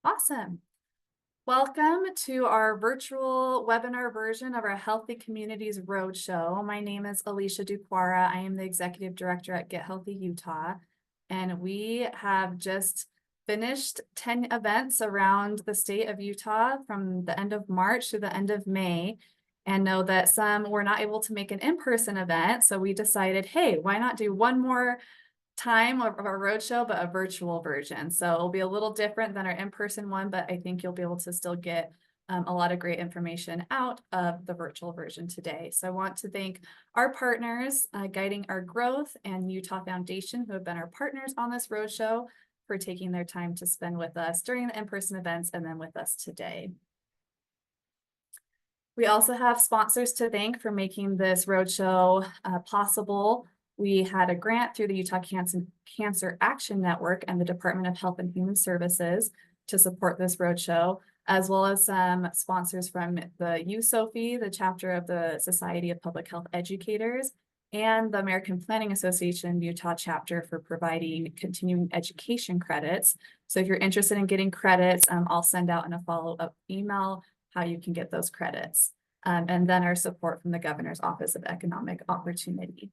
Awesome. Welcome to our virtual webinar version of our Healthy Communities Roadshow. My name is Alicia Duquara. I am the Executive Director at Get Healthy Utah, and we have just finished 10 events around the state of Utah from the end of March to the end of May, and know that some were not able to make an in-person event, so we decided, hey, why not do one more time of our roadshow, but a virtual version. So it'll be a little different than our in-person one, but I think you'll be able to still get a lot of great information out of the virtual version today. So I want to thank our partners, Guiding Our Growth and Utah Foundation, who have been our partners on this roadshow, for taking their time to spend with us during the in-person events and then with us today. We also have sponsors to thank for making this roadshow possible. We had a grant through the Utah Cancer Action Network and the Department of Health and Human Services to support this roadshow, as well as some sponsors from the USOFI, the chapter of the Society of Public Health Educators, and the American Planning Association Utah chapter for providing continuing education credits. So if you're interested in getting credits, I'll send out in a follow-up email how you can get those credits. And then our support from the Governor's Office of Economic Opportunity.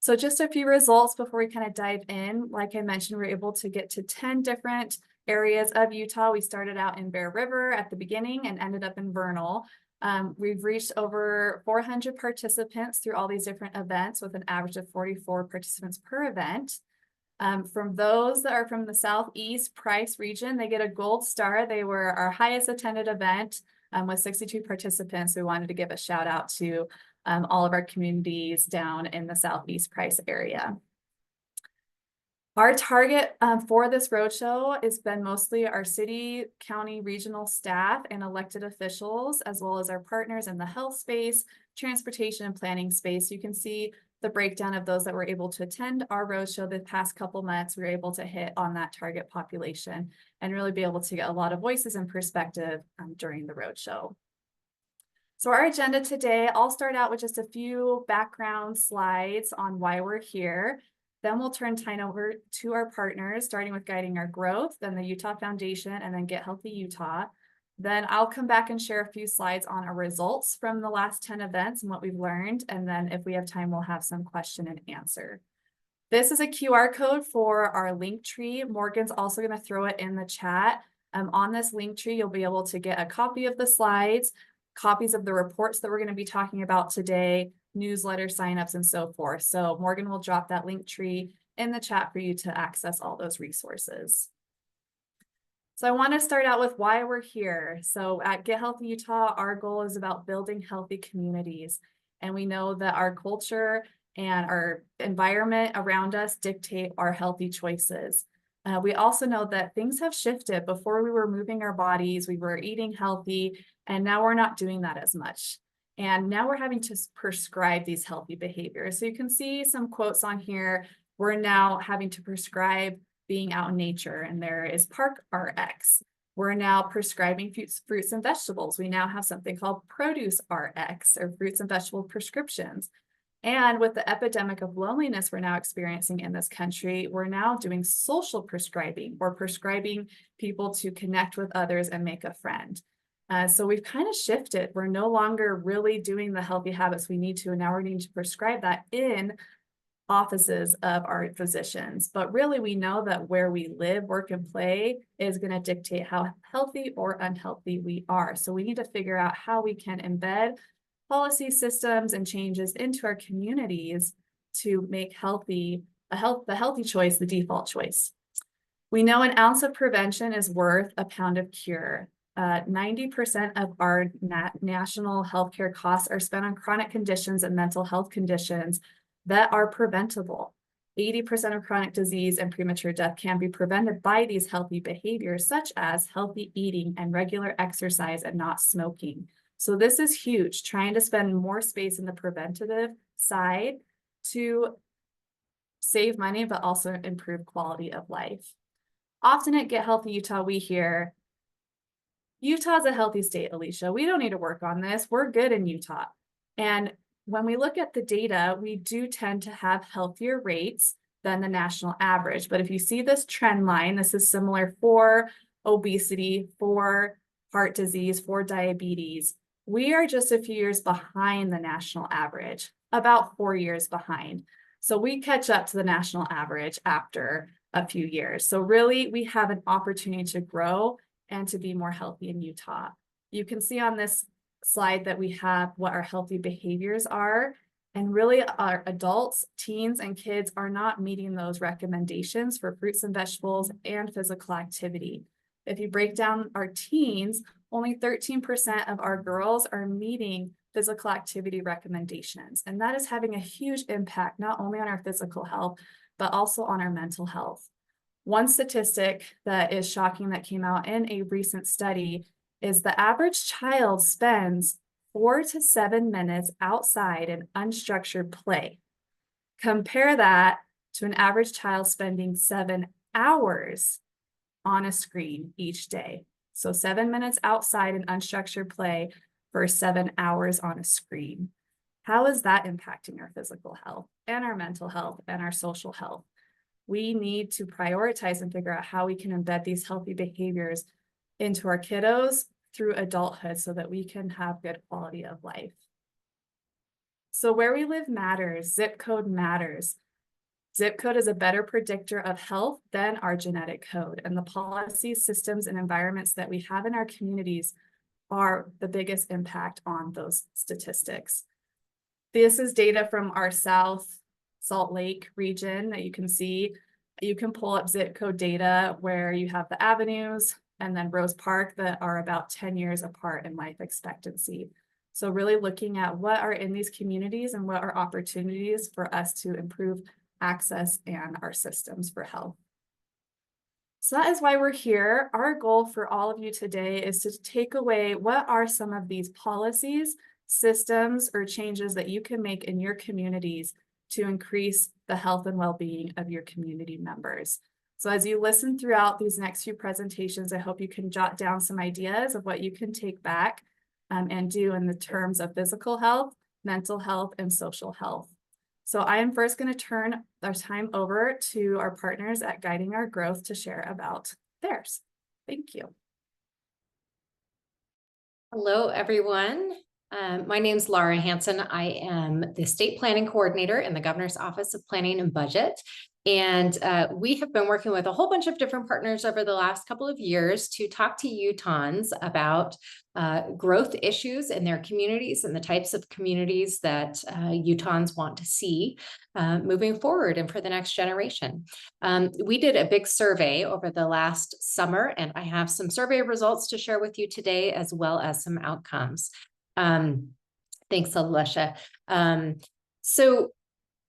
So just a few results before we kind of dive in. Like I mentioned, we were able to get to 10 different areas of Utah. We started out in Bear River at the beginning and ended up in Vernal. We've reached over 400 participants through all these different events with an average of 44 participants per event. From those that are from the Southeast Price region, they get a gold star. They were our highest attended event with 62 participants. We wanted to give a shout out to all of our communities down in the Southeast Price area. Our target for this roadshow has been mostly our city, county, regional staff, and elected officials, as well as our partners in the health space, transportation, and planning space. You can see the breakdown of those that were able to attend our roadshow the past couple months. We were able to hit on that target population and really be able to get a lot of voices and perspective during the roadshow. So our agenda today, I'll start out with just a few background slides on why we're here. Then we'll turn time over to our partners, starting with Guiding Our Growth, then the Utah Foundation, and then Get Healthy Utah. Then I'll come back and share a few slides on our results from the last 10 events and what we've learned. And then if we have time, we'll have some question and answer. This is a QR code for our link tree. Morgan's also going to throw it in the chat. On this link tree, you'll be able to get a copy of the slides, copies of the reports that we're going to be talking about today, newsletter signups, and so forth. So Morgan will drop that link tree in the chat for you to access all those resources. So I want to start out with why we're here. So at Get Healthy Utah, our goal is about building healthy communities. And we know that our culture and our environment around us dictate our healthy choices. We also know that things have shifted. Before we were moving our bodies, we were eating healthy, and now we're not doing that as much. And now we're having to prescribe these healthy behaviors. So you can see some quotes on here. We're now having to prescribe being out in nature, and there is Park RX. We're now prescribing fruits and vegetables. We now have something called Produce RX, or fruits and vegetable prescriptions. And with the epidemic of loneliness we're now experiencing in this country, we're now doing social prescribing, or prescribing people to connect with others and make a friend. So we've kind of shifted. We're no longer really doing the healthy habits we need to, and now we're needing to prescribe that in offices of our physicians. But really, we know that where we live, work, and play is going to dictate how healthy or unhealthy we are. So we need to figure out how we can embed policy systems and changes into our communities to make the healthy choice the default choice. We know an ounce of prevention is worth a pound of cure. 90% of our national healthcare costs are spent on chronic conditions and mental health conditions that are preventable. 80% of chronic disease and premature death can be prevented by these healthy behaviors, such as healthy eating and regular exercise and not smoking. So this is huge, trying to spend more space in the preventative side to save money, but also improve quality of life. Often at Get Healthy Utah, we hear, Utah's a healthy state, Alicia. We don't need to work on this. We're good in Utah. And when we look at the data, we do tend to have healthier rates than the national average. But if you see this trend line, this is similar for obesity, for heart disease, for diabetes. We are just a few years behind the national average, about 4 years behind. So we catch up to the national average after a few years. So really, we have an opportunity to grow and to be more healthy in Utah. You can see on this slide that we have what our healthy behaviors are. And really, our adults, teens, and kids are not meeting those recommendations for fruits and vegetables and physical activity. If you break down our teens, only 13% of our girls are meeting physical activity recommendations. And that is having a huge impact, not only on our physical health, but also on our mental health. One statistic that is shocking that came out in a recent study is the average child spends 4 to 7 minutes outside in unstructured play. Compare that to an average child spending 7 hours on a screen each day. So 7 minutes outside in unstructured play for 7 hours on a screen. How is that impacting our physical health and our mental health and our social health? We need to prioritize and figure out how we can embed these healthy behaviors into our kiddos through adulthood so that we can have good quality of life. So where we live matters, zip code matters. Zip code is a better predictor of health than our genetic code, and the policies, systems, and environments that we have in our communities are the biggest impact on those statistics. This is data from our South Salt Lake region that you can see. You can pull up zip code data where you have the avenues and then Rose Park that are about 10 years apart in life expectancy. So really looking at what are in these communities and what are opportunities for us to improve access and our systems for health. So that is why we're here. Our goal for all of you today is to take away what are some of these policies, systems, or changes that you can make in your communities to increase the health and well-being of your community members. So as you listen throughout these next few presentations, I hope you can jot down some ideas of what you can take back and do in the terms of physical health, mental health, and social health. So I am first going to turn our time over to our partners at Guiding Our Growth to share about theirs. Thank you. Hello, everyone. My name is Laura Hansen. I am the State Planning Coordinator in the Governor's Office of Planning and Budget. And we have been working with a whole bunch of different partners over the last couple of years to talk to Utahns about growth issues in their communities and the types of communities that Utahns want to see moving forward and for the next generation. We did a big survey over the last summer, and I have some survey results to share with you today, as well as some outcomes. Thanks, Alicia. So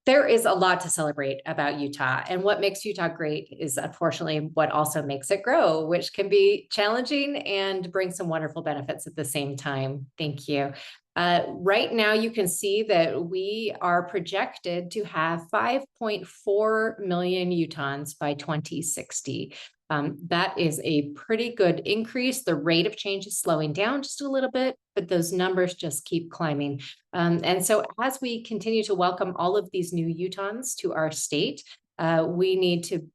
there is a lot to celebrate about Utah, and what makes Utah great is unfortunately what also makes it grow, which can be challenging and bring some wonderful benefits at the same time. Thank you. Right now, you can see that we are projected to have 5.4 million Utahns by 2060. That is a pretty good increase. The rate of change is slowing down just a little bit, but those numbers just keep climbing. And so as we continue to welcome all of these new Utahns to our state, we need to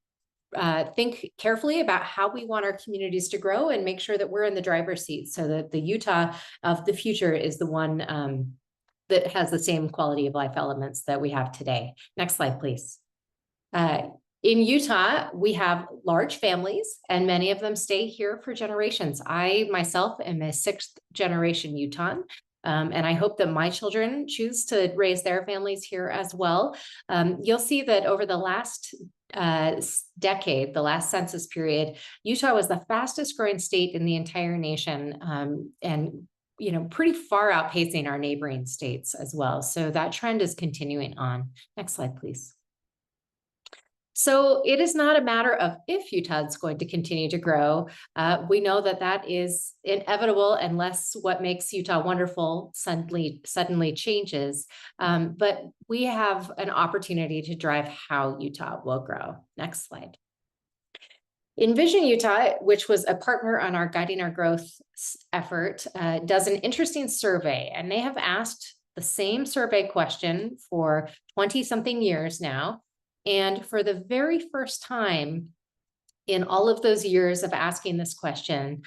think carefully about how we want our communities to grow and make sure that we're in the driver's seat so that the Utah of the future is the one that has the same quality of life elements that we have today. Next slide, please. In Utah, we have large families, and many of them stay here for generations. I myself am a 6th generation Utahn, and I hope that my children choose to raise their families here as well. You'll see that over the last decade, the last census period, Utah was the fastest growing state in the entire nation, and pretty far outpacing our neighboring states as well. So that trend is continuing on. Next slide, please. So it is not a matter of if Utah is going to continue to grow. We know that that is inevitable unless what makes Utah wonderful suddenly changes. But we have an opportunity to drive how Utah will grow. Next slide. Envision Utah, which was a partner on our Guiding Our Growth effort, does an interesting survey, and they have asked the same survey question for 20-something years now. And for the very first time, In all of those years of asking this question,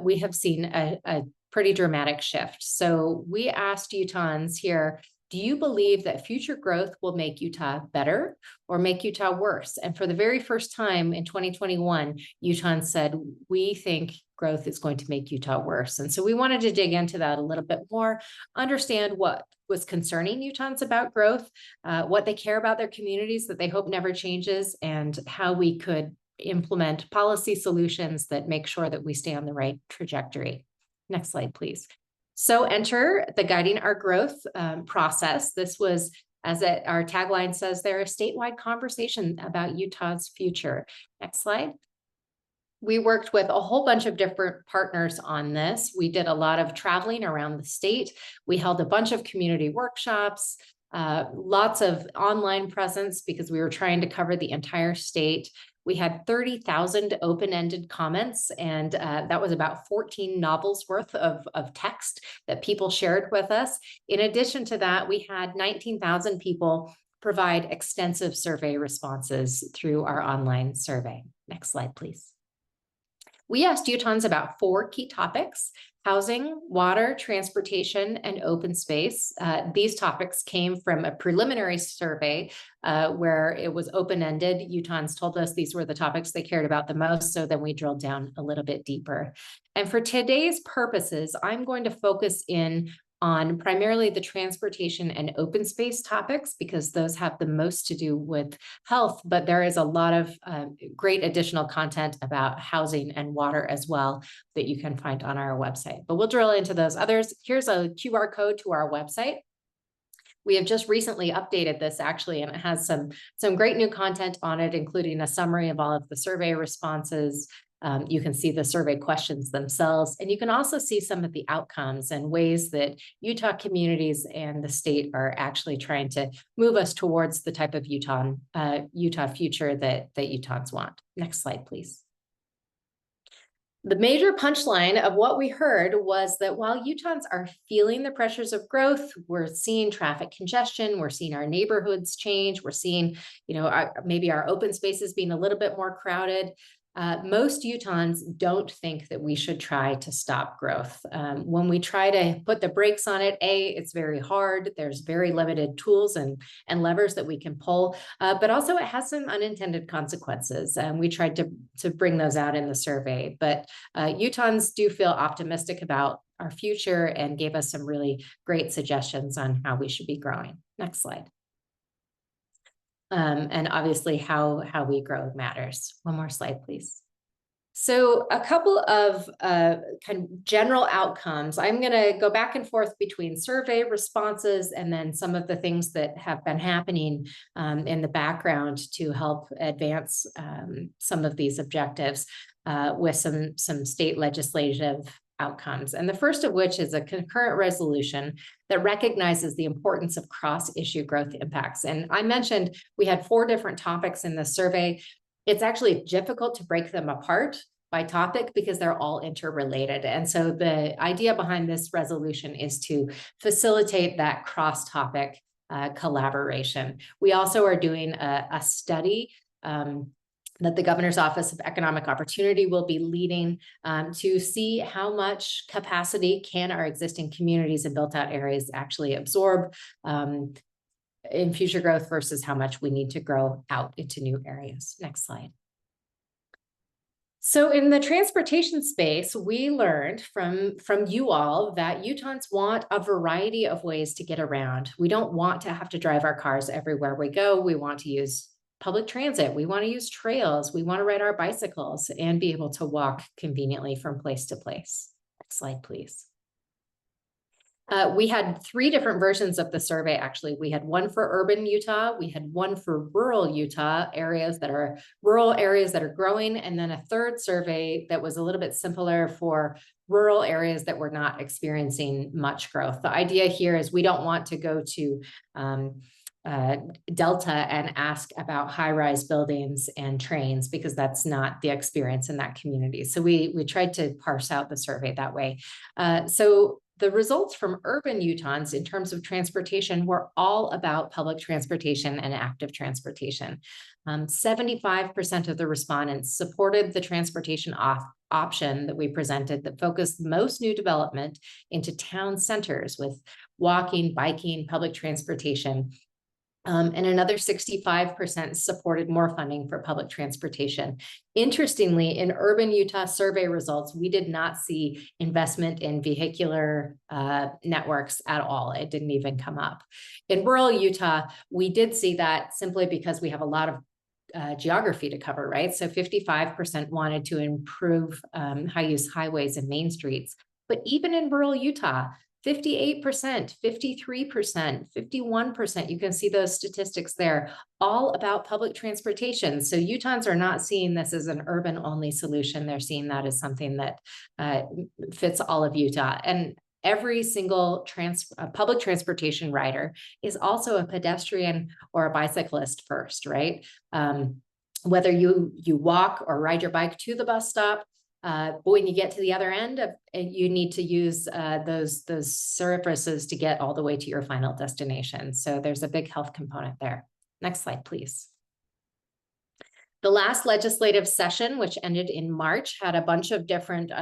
we have seen a pretty dramatic shift. So we asked Utahns here, do you believe that future growth will make Utah better or make Utah worse? And for the very first time in 2021, Utahns said, we think growth is going to make Utah worse. And so we wanted to dig into that a little bit more, understand what was concerning Utahns about growth, what they care about their communities that they hope never changes, and how we could implement policy solutions that make sure that we stay on the right trajectory. Next slide, please. So enter the Guiding Our Growth process. This was, as our tagline says, there a statewide conversation about Utah's future. Next slide. We worked with a whole bunch of different partners on this. We did a lot of traveling around the state. We held a bunch of community workshops, lots of online presence because we were trying to cover the entire state. We had 30,000 open-ended comments, and that was about 14 novels worth of text that people shared with us. In addition to that, we had 19,000 people provide extensive survey responses through our online survey. Next slide, please. We asked Utahns about 4 key topics: housing, water, transportation, and open space. These topics came from a preliminary survey where it was open-ended. Utahns told us these were the topics they cared about the most, so then we drilled down a little bit deeper. And for today's purposes, I'm going to focus in on primarily the transportation and open space topics because those have the most to do with health, but there is a lot of great additional content about housing and water as well that you can find on our website. But we'll drill into those others. Here's a QR code to our website. We have just recently updated this actually, and it has some great new content on it, including a summary of all of the survey responses. You can see the survey questions themselves, and you can also see some of the outcomes and ways that Utah communities and the state are actually trying to move us towards the type of Utah future that Utahns want. Next slide, please. The major punchline of what we heard was that while Utahns are feeling the pressures of growth, we're seeing traffic congestion, we're seeing our neighborhoods change, we're seeing, maybe our open spaces being a little bit more crowded. Most Utahns don't think that we should try to stop growth. When we try to put the brakes on it, it's very hard. There's very limited tools and levers that we can pull, but also it has some unintended consequences. And we tried to bring those out in the survey, but Utahns do feel optimistic about our future and gave us some really great suggestions on how we should be growing. Next slide. And obviously how we grow matters. One more slide, please. So a couple of kind of general outcomes. I'm going to go back and forth between survey responses and then some of the things that have been happening in the background to help advance some of these objectives with some state legislative outcomes. And the first of which is a concurrent resolution that recognizes the importance of cross-issue growth impacts. And I mentioned we had 4 different topics in the survey. It's actually difficult to break them apart by topic because they're all interrelated. And so the idea behind this resolution is to facilitate that cross-topic collaboration. We also are doing a study that the Governor's Office of Economic Opportunity will be leading to see how much capacity can our existing communities and built out areas actually absorb in future growth versus how much we need to grow out into new areas. Next slide. So in the transportation space, we learned from you all that Utahns want a variety of ways to get around. We don't want to have to drive our cars everywhere we go. We want to use public transit. We want to use trails. We want to ride our bicycles and be able to walk conveniently from place to place. Next slide, please. We had 3 different versions of the survey, actually. We had one for urban Utah, we had one for rural Utah, rural areas that are growing, and then a third survey that was a little bit simpler for rural areas that were not experiencing much growth. The idea here is we don't want to go to Delta and ask about high-rise buildings and trains because that's not the experience in that community. So we tried to parse out the survey that way. So the results from urban Utahns in terms of transportation were all about public transportation and active transportation. 75% of the respondents supported the transportation option that we presented that focused most new development into town centers with walking, biking, public transportation. And another 65% supported more funding for public transportation. Interestingly, in urban Utah survey results, we did not see investment in vehicular networks at all. It didn't even come up. In rural Utah, we did see that simply because we have a lot of geography to cover, right? So 55% wanted to improve high-use highways and main streets. But even in rural Utah, 58%, 53%, 51%, you can see those statistics there, all about public transportation. So Utahns are not seeing this as an urban-only solution. They're seeing that as something that fits all of Utah. And every single public transportation rider is also a pedestrian or a bicyclist first, right? Whether you walk or ride your bike to the bus stop, but when you get to the other end of you need to use those services to get all the way to your final destination. So there's a big health component there. Next slide, please. The last legislative session, which ended in March, had a bunch of different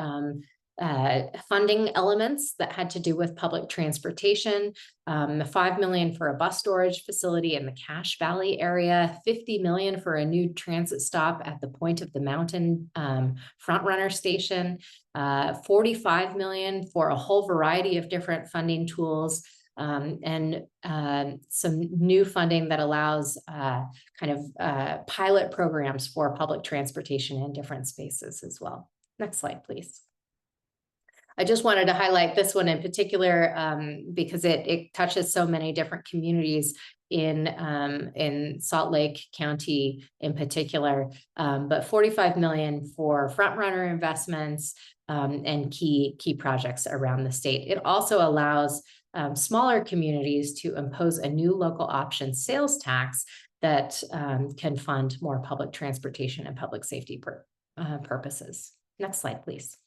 funding elements that had to do with public transportation. $5 million for a bus storage facility in the Cache Valley area, $50 million for a new transit stop at the Point of the Mountain front runner station, $45 million for a whole variety of different funding tools, and some new funding that allows pilot programs for public transportation in different spaces as well. Next slide, please. I just wanted to highlight this one in particular because it touches so many different communities in Salt Lake County in particular, but $45 million for front runner investments and key projects around the state. It also allows smaller communities to impose a new local option sales tax that can fund more public transportation and public safety purposes. Next slide, please.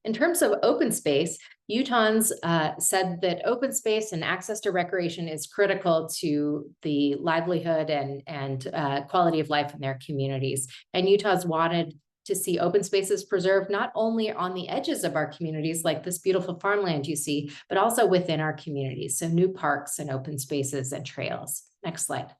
In terms of open space, Utahns said that open space and access to recreation is critical to the livelihood and quality of life in their communities. And Utahns wanted to see open spaces preserved not only on the edges of our communities, like this beautiful farmland you see, but also within our communities. So new parks and open spaces and trails. Next slide.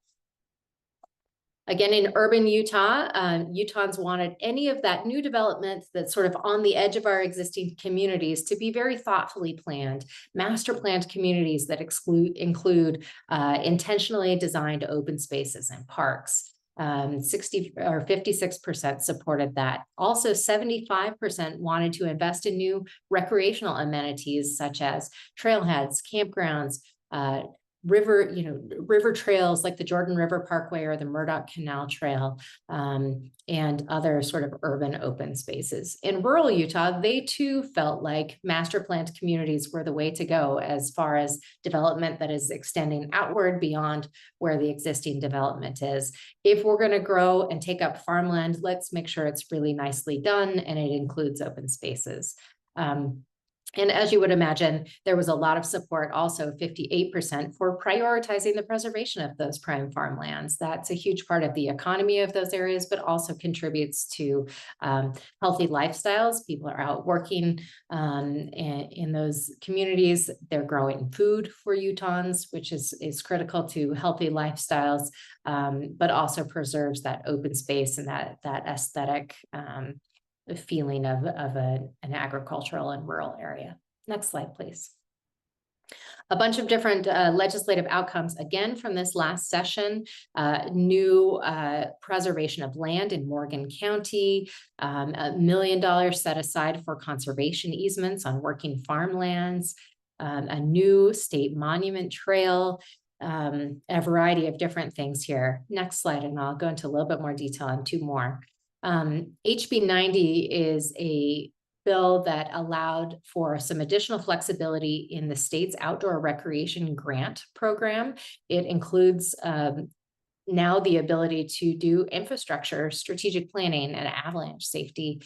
Again, in urban Utah, Utahns wanted any of that new development that's sort of on the edge of our existing communities to be very thoughtfully planned, master planned communities that include intentionally designed open spaces and parks. 56% supported that. Also, 75% wanted to invest in new recreational amenities such as trailheads, campgrounds, river trails like the Jordan River Parkway or the Murdoch Canal Trail, and other sort of urban open spaces. In rural Utah, they too felt like master planned communities were the way to go as far as development that is extending outward beyond where the existing development is. If we're going to grow and take up farmland, let's make sure it's really nicely done and it includes open spaces. And as you would imagine, there was a lot of support, also 58%, for prioritizing the preservation of those prime farmlands. That's a huge part of the economy of those areas, but also contributes to healthy lifestyles. People are out working in those communities. They're growing food for Utahns, which is critical to healthy lifestyles, but also preserves that open space and that aesthetic the feeling of an agricultural and rural area. Next slide, please. A bunch of different legislative outcomes, again, from this last session. New preservation of land in Morgan County, $1 million set aside for conservation easements on working farmlands, a new state monument trail, a variety of different things here. Next slide, and I'll go into a little bit more detail on two more. HB 90 is a bill that allowed for some additional flexibility in the state's outdoor recreation grant program. It includes now the ability to do infrastructure, strategic planning, and avalanche safety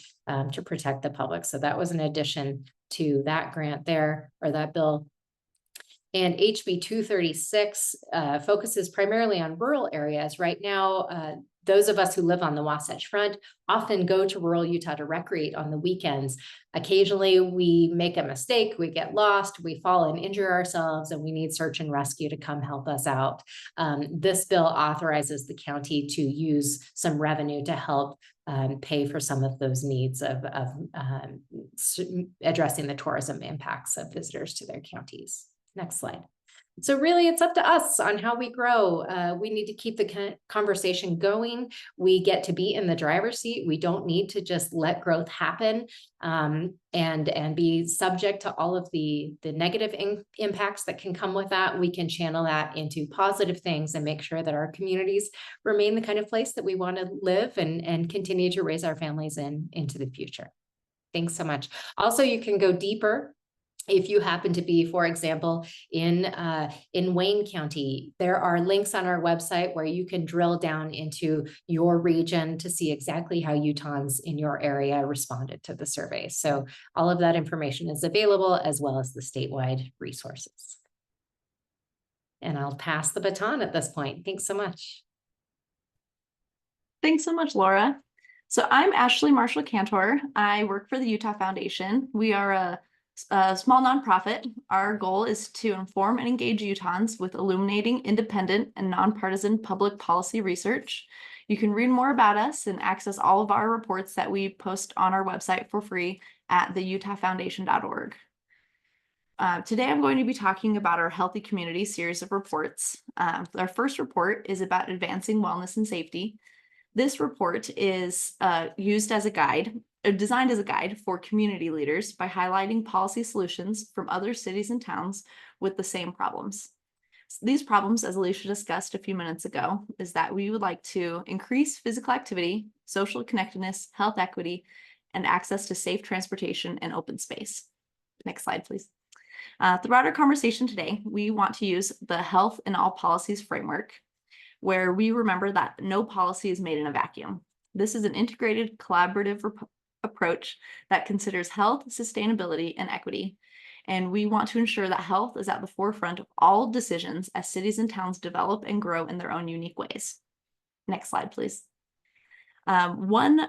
to protect the public. So that was an addition to that grant there, or that bill. And HB 236 focuses primarily on rural areas. Right now, those of us who live on the Wasatch Front often go to rural Utah to recreate on the weekends. Occasionally, we make a mistake, we get lost, we fall and injure ourselves, and we need search and rescue to come help us out. This bill authorizes the county to use some revenue to help pay for some of those needs of addressing the tourism impacts of visitors to their counties. Next slide. So really, it's up to us on how we grow. We need to keep the conversation going. We get to be in the driver's seat. We don't need to just let growth happen and be subject to all of the negative impacts that can come with that. We can channel that into positive things and make sure that our communities remain the kind of place that we want to live and continue to raise our families into the future. Thanks so much. Also, you can go deeper. If you happen to be, for example, in Wayne County, there are links on our website where you can drill down into your region to see exactly how Utahns in your area responded to the survey. So all of that information is available, as well as the statewide resources. And I'll pass the baton at this point. Thanks so much. Thanks so much, Laura. So I'm Ashley Marshall Cantor. I work for the Utah Foundation. We are a small nonprofit. Our goal is to inform and engage Utahns with illuminating independent and nonpartisan public policy research. You can read more about us and access all of our reports that we post on our website for free at theutahfoundation.org. Today, I'm going to be talking about our Healthy Community series of reports. Our first report is about advancing wellness and safety. This report is used as a guide, designed as a guide for community leaders by highlighting policy solutions from other cities and towns with the same problems. These problems, as Alicia discussed a few minutes ago, is that we would like to increase physical activity, social connectedness, health equity, and access to safe transportation and open space. Next slide, please. Throughout our conversation today, we want to use the Health in All Policies framework, where we remember that no policy is made in a vacuum. This is an integrated, collaborative approach that considers health, sustainability, and equity. And we want to ensure that health is at the forefront of all decisions as cities and towns develop and grow in their own unique ways. Next slide, please. One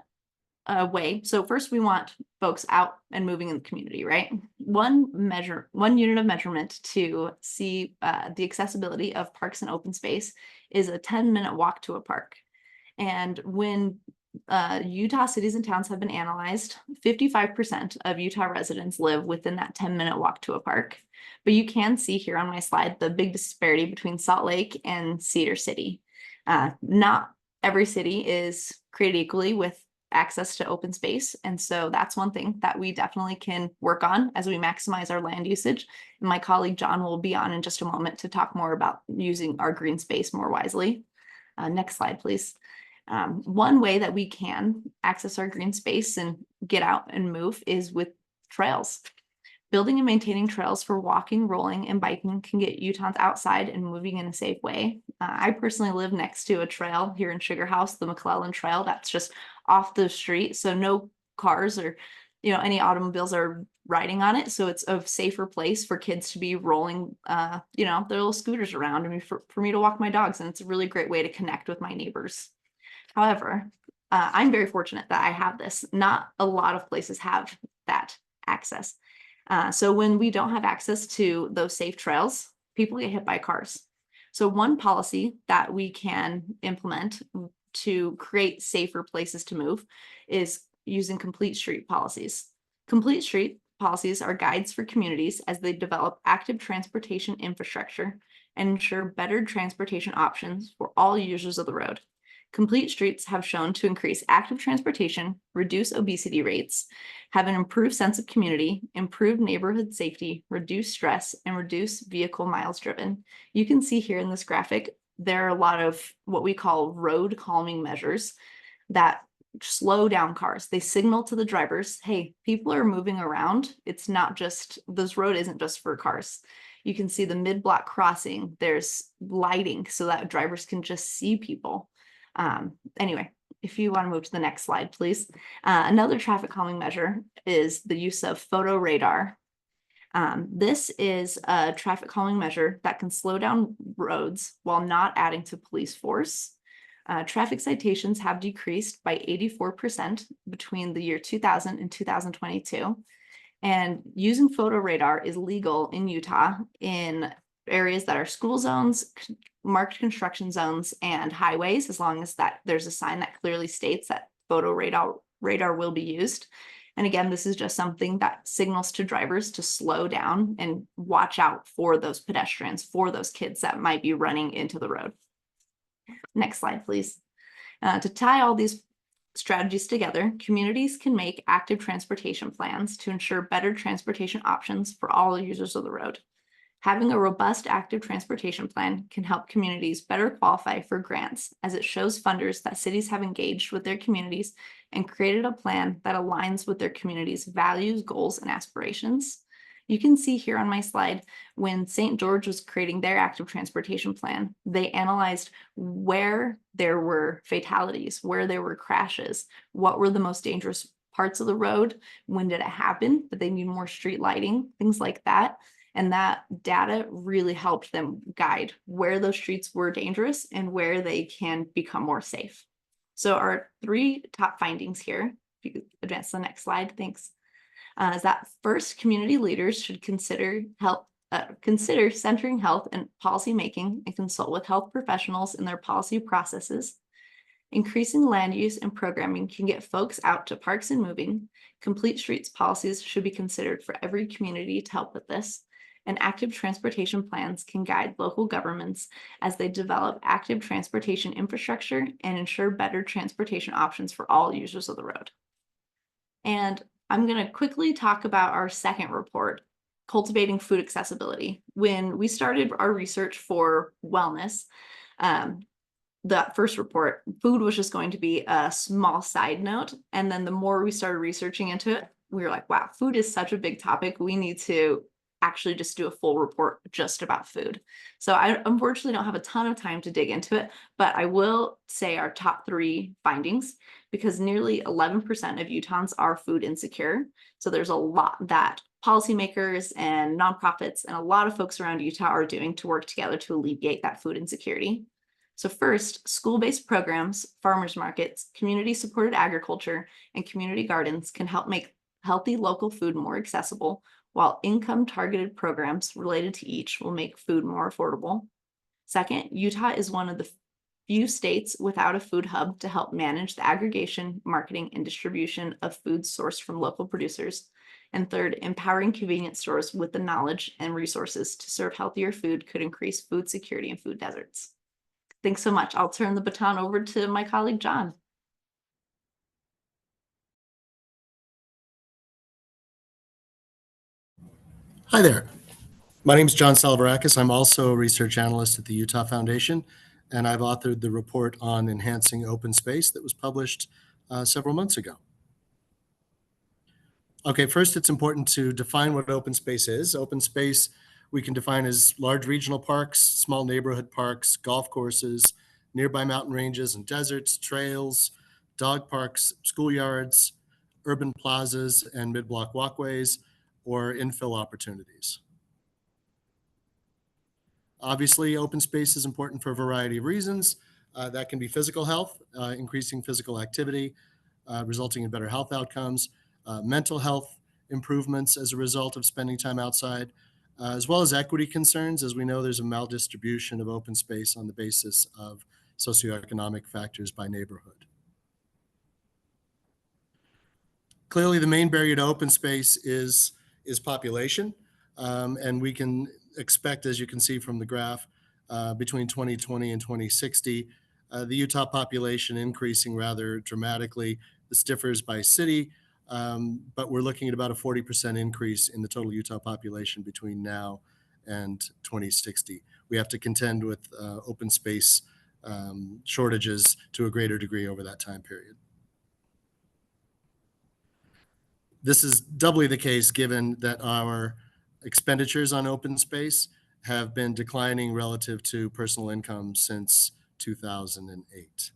way, so first we want folks out and moving in the community, right? One unit of measurement to see the accessibility of parks and open space is a 10-minute walk to a park. And when Utah cities and towns have been analyzed, 55% of Utah residents live within that 10-minute walk to a park. But you can see here on my slide the big disparity between Salt Lake and Cedar City. Not every city is created equally with access to open space. And so that's one thing that we definitely can work on as we maximize our land usage. And my colleague John will be on in just a moment to talk more about using our green space more wisely. Next slide, please. One way that we can access our green space and get out and move is with trails. Building and maintaining trails for walking, rolling, and biking can get Utahns outside and moving in a safe way. I personally live next to a trail here in Sugar House, the McClellan Trail, that's just off the street. So no cars or any automobiles are riding on it. So it's a safer place for kids to be rolling their little scooters around and for me to walk my dogs. And it's a really great way to connect with my neighbors. However, I'm very fortunate that I have this. Not a lot of places have that access. So when we don't have access to those safe trails, people get hit by cars. So one policy that we can implement to create safer places to move is using complete street policies. Complete street policies are guides for communities as they develop active transportation infrastructure and ensure better transportation options for all users of the road. Complete streets have shown to increase active transportation, reduce obesity rates, have an improved sense of community, improve neighborhood safety, reduce stress, and reduce vehicle miles driven. You can see here in this graphic, there are a lot of what we call road calming measures that slow down cars. They signal to the drivers, hey, people are moving around. It's not just, this road isn't just for cars. You can see the mid-block crossing. There's lighting so that drivers can just see people. Anyway, if you want to move to the next slide, please. Another traffic calming measure is the use of photo radar. This is a traffic calming measure that can slow down roads while not adding to police force. Traffic citations have decreased by 84% between the year 2000 and 2022. And using photo radar is legal in Utah in areas that are school zones, marked construction zones, and highways, as long as that there's a sign that clearly states that photo radar will be used. And again, this is just something that signals to drivers to slow down and watch out for those pedestrians, for those kids that might be running into the road. Next slide, please. To tie all these strategies together, communities can make active transportation plans to ensure better transportation options for all users of the road. Having a robust active transportation plan can help communities better qualify for grants, as it shows funders that cities have engaged with their communities and created a plan that aligns with their community's values, goals, and aspirations. You can see here on my slide, when St. George was creating their active transportation plan, they analyzed where there were fatalities, where there were crashes, what were the most dangerous parts of the road, when did it happen, did they need more street lighting, things like that. And that data really helped them guide where those streets were dangerous and where they can become more safe. So our 3 top findings here, if you could advance to the next slide, thanks. Is that first, community leaders should consider centering health and policy making and consult with health professionals in their policy processes. Increasing land use and programming can get folks out to parks and moving. Complete streets policies should be considered for every community to help with this. And active transportation plans can guide local governments as they develop active transportation infrastructure and ensure better transportation options for all users of the road. And I'm going to quickly talk about our second report, cultivating food accessibility. When we started our research for wellness, that first report, food was just going to be a small side note. And then the more we started researching into it, we were like, wow, food is such a big topic. We need to actually just do a full report just about food. So I unfortunately don't have a ton of time to dig into it, but I will say our top 3 findings, because nearly 11% of Utahns are food insecure. So there's a lot that policymakers and nonprofits and a lot of folks around Utah are doing to work together to alleviate that food insecurity. So first, school-based programs, farmers markets, community-supported agriculture, and community gardens can help make healthy local food more accessible, while income-targeted programs related to each will make food more affordable. Second, Utah is one of the few states without a food hub to help manage the aggregation, marketing, and distribution of food sourced from local producers. And third, empowering convenience stores with the knowledge and resources to serve healthier food could increase food security in food deserts. Thanks so much. I'll turn the baton over to my colleague, John. Hi there. My name is John Salvarakis. I'm also a research analyst at the Utah Foundation, and I've authored the report on enhancing open space that was published several months ago. Okay, first, it's important to define what open space is. Open space we can define as large regional parks, small neighborhood parks, golf courses, nearby mountain ranges and deserts, trails, dog parks, schoolyards, urban plazas, and mid-block walkways, or infill opportunities. Obviously, open space is important for a variety of reasons. That can be physical health, increasing physical activity, resulting in better health outcomes, mental health improvements as a result of spending time outside, as well as equity concerns. As we know, there's a maldistribution of open space on the basis of socioeconomic factors by neighborhood. Clearly, the main barrier to open space is population, and we can expect, as you can see from the graph, between 2020 and 2060, the Utah population increasing rather dramatically. This differs by city, but we're looking at about a 40% increase in the total Utah population between now and 2060. We have to contend with open space shortages to a greater degree over that time period. This is doubly the case given that our expenditures on open space have been declining relative to personal income since 2008.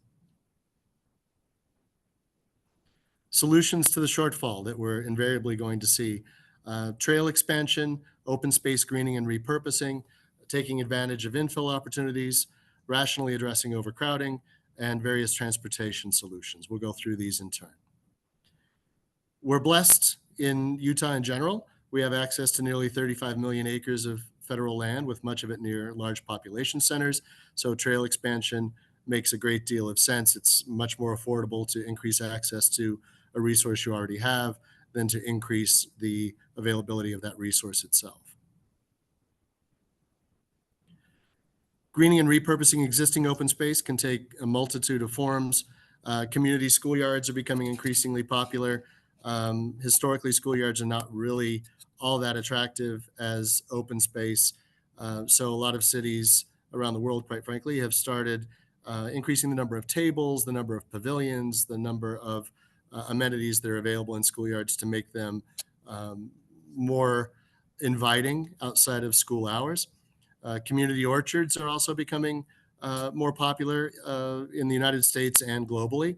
Solutions to the shortfall that we're invariably going to see: trail expansion, open space greening and repurposing, taking advantage of infill opportunities, rationally addressing overcrowding, and various transportation solutions. We'll go through these in turn. We're blessed in Utah in general. We have access to nearly 35 million acres of federal land, with much of it near large population centers. So trail expansion makes a great deal of sense. It's much more affordable to increase access to a resource you already have than to increase the availability of that resource itself. Greening and repurposing existing open space can take a multitude of forms. Community schoolyards are becoming increasingly popular. Historically, schoolyards are not really all that attractive as open space. So a lot of cities around the world, quite frankly, have started increasing the number of tables, the number of pavilions, the number of amenities that are available in schoolyards to make them more inviting outside of school hours. Community orchards are also becoming more popular in the United States and globally,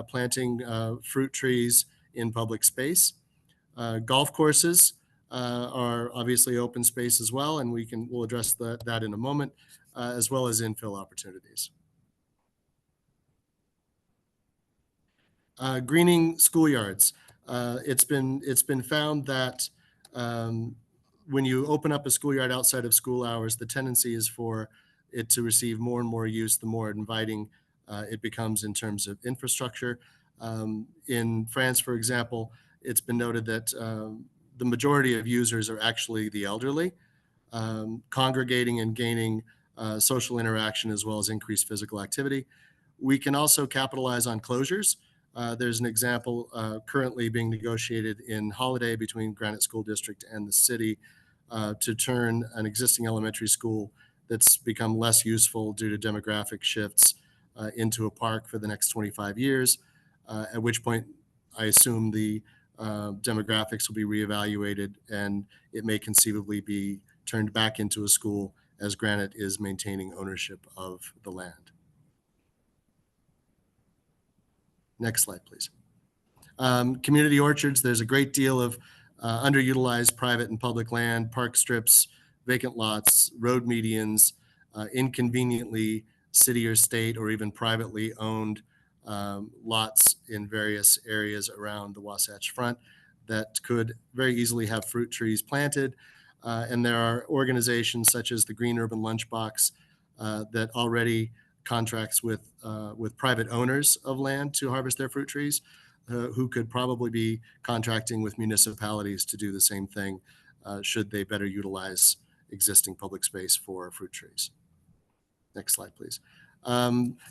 planting fruit trees in public space. Golf courses are obviously open space as well, and we'll address that in a moment, as well as infill opportunities. Greening schoolyards. It's been found that when you open up a schoolyard outside of school hours, the tendency is for it to receive more and more use, the more inviting it becomes in terms of infrastructure. In France, for example, it's been noted that the majority of users are actually the elderly, congregating and gaining social interaction as well as increased physical activity. We can also capitalize on closures. There's an example currently being negotiated in Holiday between Granite School District and the city to turn an existing elementary school that's become less useful due to demographic shifts into a park for the next 25 years, at which point I assume the demographics will be reevaluated and it may conceivably be turned back into a school as Granite is maintaining ownership of the land. Next slide, please. Community orchards, there's a great deal of underutilized private and public land, park strips, vacant lots, road medians, inconveniently city or state or even privately owned lots in various areas around the Wasatch Front that could very easily have fruit trees planted. And there are organizations such as the Green Urban Lunchbox that already contracts with private owners of land to harvest their fruit trees, who could probably be contracting with municipalities to do the same thing should they better utilize existing public space for fruit trees. Next slide, please.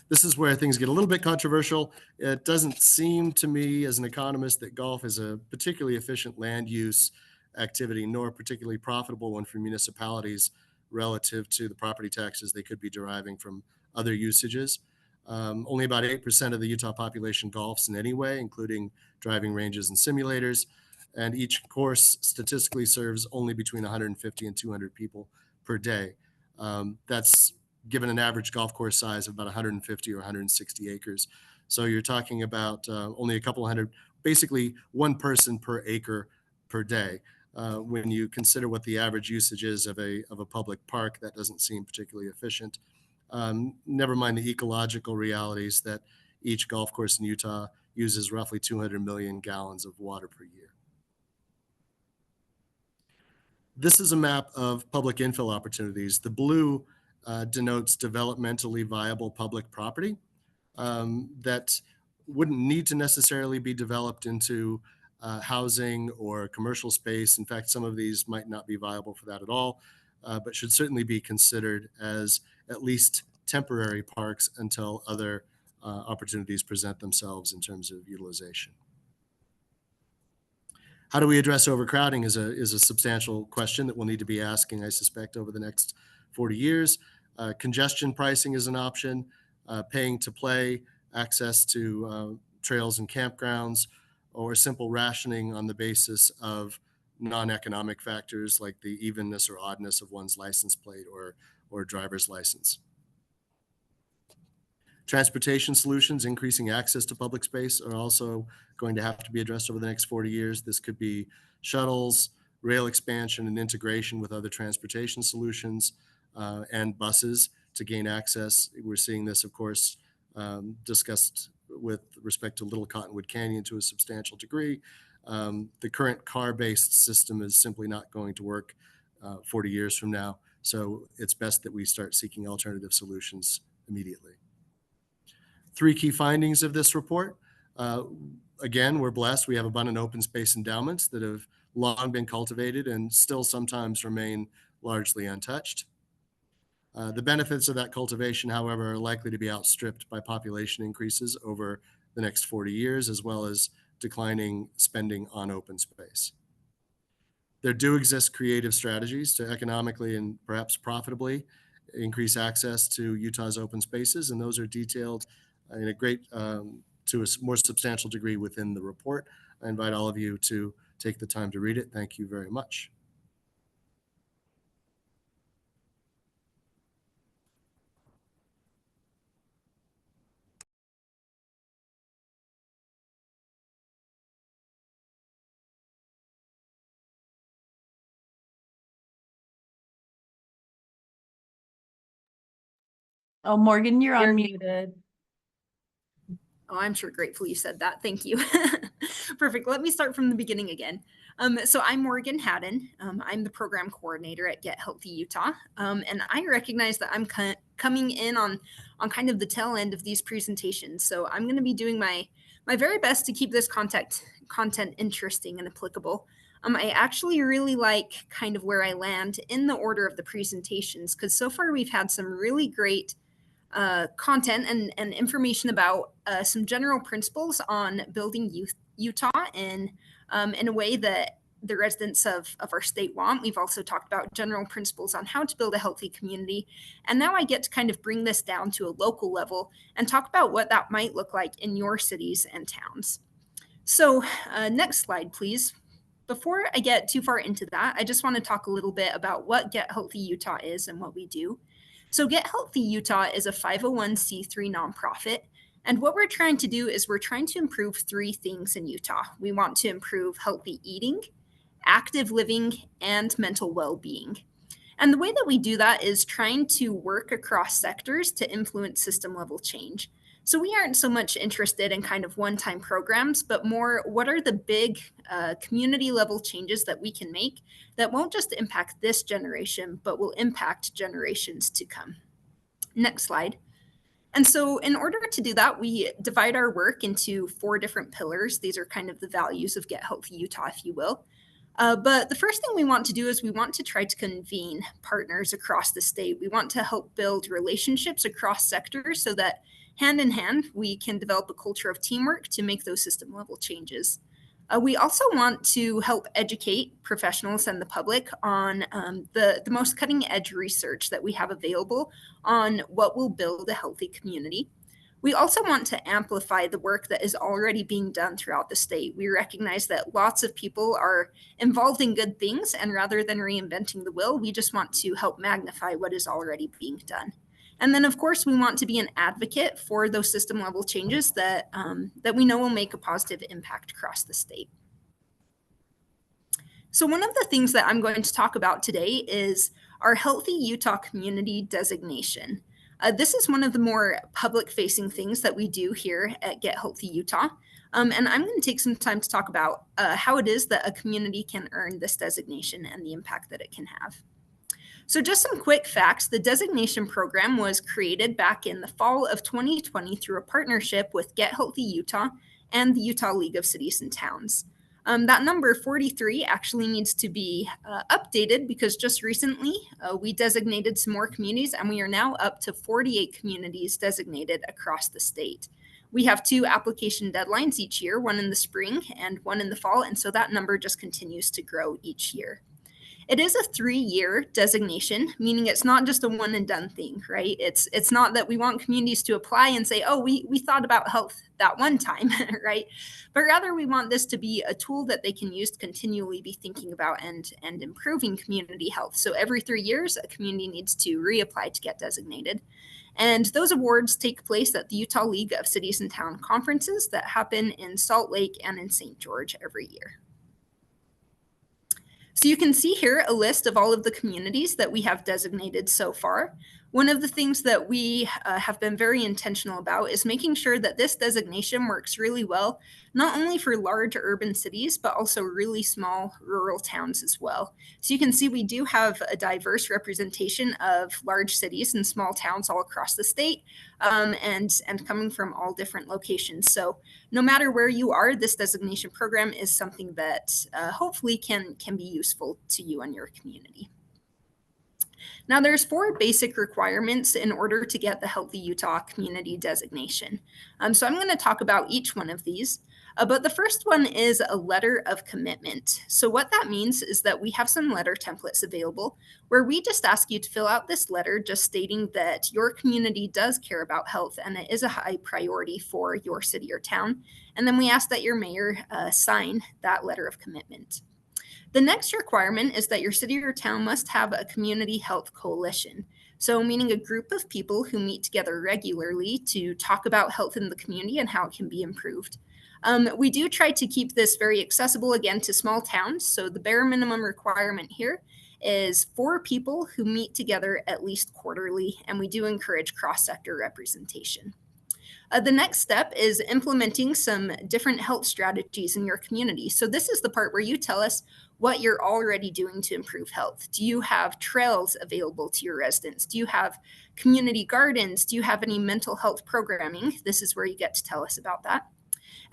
This is where things get a little bit controversial. It doesn't seem to me as an economist that golf is a particularly efficient land use activity, nor a particularly profitable one for municipalities relative to the property taxes they could be deriving from other usages. Only about 8% of the Utah population golfs in any way, including driving ranges and simulators. And each course statistically serves only between 150 and 200 people per day. That's given an average golf course size of about 150 or 160 acres. So you're talking about only a couple hundred, basically one person per acre per day. When you consider what the average usage is of a public park, that doesn't seem particularly efficient. Never mind the ecological realities that each golf course in Utah uses roughly 200 million gallons of water per year. This is a map of public infill opportunities. The blue denotes developmentally viable public property that wouldn't need to necessarily be developed into housing or commercial space. In fact, some of these might not be viable for that at all, but should certainly be considered as at least temporary parks until other opportunities present themselves in terms of utilization. How do we address overcrowding is a substantial question that we'll need to be asking, I suspect, over the next 40 years. Congestion pricing is an option, paying to play, access to trails and campgrounds, or simple rationing on the basis of non-economic factors like the evenness or oddness of one's license plate or driver's license. Transportation solutions, increasing access to public space, are also going to have to be addressed over the next 40 years. This could be shuttles, rail expansion and integration with other transportation solutions, and buses to gain access. We're seeing this, of course, discussed with respect to Little Cottonwood Canyon to a substantial degree. The current car-based system is simply not going to work 40 years from now. So it's best that we start seeking alternative solutions immediately. 3 key findings of this report. Again, we're blessed. We have abundant open space endowments that have long been cultivated and still sometimes remain largely untouched. The benefits of that cultivation, however, are likely to be outstripped by population increases over the next 40 years, as well as declining spending on open space. There do exist creative strategies to economically and perhaps profitably increase access to Utah's open spaces, and those are detailed in a great, to a more substantial degree within the report. I invite all of you to take the time to read it. Thank you very much. Oh, Morgan, you're You're on mute. muted. Oh, I'm sure grateful you said that. Thank you. Perfect. Let me start from the beginning again. So I'm Morgan Haddon. I'm the program coordinator at Get Healthy Utah. And I recognize that I'm coming in on kind of the tail end of these presentations. So I'm going to be doing my very best to keep this content interesting and applicable. I actually really like kind of where I land in the order of the presentations, because so far we've had some really great content and information about some general principles on building Utah in a way that the residents of our state want. We've also talked about general principles on how to build a healthy community. And now I get to kind of bring this down to a local level and talk about what that might look like in your cities and towns. So next slide, please. Before I get too far into that, I just want to talk a little bit about what Get Healthy Utah is and what we do. So Get Healthy Utah is a 501c3 nonprofit. And what we're trying to do is we're trying to improve 3 things in Utah. We want to improve healthy eating, active living, and mental well-being. And the way that we do that is trying to work across sectors to influence system level change. So we aren't so much interested in kind of one-time programs, but more what are the big community level changes that we can make that won't just impact this generation, but will impact generations to come. Next slide. And so in order to do that, we divide our work into 4 different pillars. These are kind of the values of Get Healthy Utah, if you will. But the first thing we want to do is we want to try to convene partners across the state. We want to help build relationships across sectors so that hand in hand, we can develop a culture of teamwork to make those system level changes. We also want to help educate professionals and the public on the most cutting edge research that we have available on what will build a healthy community. We also want to amplify the work that is already being done throughout the state. We recognize that lots of people are involved in good things, and rather than reinventing the wheel, we just want to help magnify what is already being done. And then, of course, we want to be an advocate for those system level changes that we know will make a positive impact across the state. So one of the things that I'm going to talk about today is our Healthy Utah Community designation. This is one of the more public-facing things that we do here at Get Healthy Utah. And I'm going to take some time to talk about how it is that a community can earn this designation and the impact that it can have. So just some quick facts. The designation program was created back in the fall of 2020 through a partnership with Get Healthy Utah and the Utah League of Cities and Towns. That number 43 actually needs to be updated because just recently we designated some more communities, and we are now up to 48 communities designated across the state. We have 2 application deadlines each year, one in the spring and one in the fall, and so that number just continues to grow each year. It is a 3-year designation, meaning it's not just a one and done thing, right? It's not that we want communities to apply and say, oh, we thought about health that one time, right? But rather we want this to be a tool that they can use to continually be thinking about and improving community health. So every 3 years, a community needs to reapply to get designated. And those awards take place at the Utah League of Cities and Town conferences that happen in Salt Lake and in St. George every year. So you can see here a list of all of the communities that we have designated so far. One of the things that we have been very intentional about is making sure that this designation works really well, not only for large urban cities, but also really small rural towns as well. So you can see we do have a diverse representation of large cities and small towns all across the state, and coming from all different locations. So no matter where you are, this designation program is something that hopefully can be useful to you and your community. Now, there's 4 basic requirements in order to get the Healthy Utah Community designation. So I'm going to talk about each one of these. But the first one is a letter of commitment. So what that means is that we have some letter templates available where we just ask you to fill out this letter just stating that your community does care about health and it is a high priority for your city or town. And then we ask that your mayor sign that letter of commitment. The next requirement is that your city or town must have a community health coalition. So meaning a group of people who meet together regularly to talk about health in the community and how it can be improved. We do try to keep this very accessible again to small towns. So the bare minimum requirement here is 4 people who meet together at least quarterly, and we do encourage cross-sector representation. The next step is implementing some different health strategies in your community. So this is the part where you tell us what you're already doing to improve health. Do you have trails available to your residents? Do you have community gardens? Do you have any mental health programming? This is where you get to tell us about that.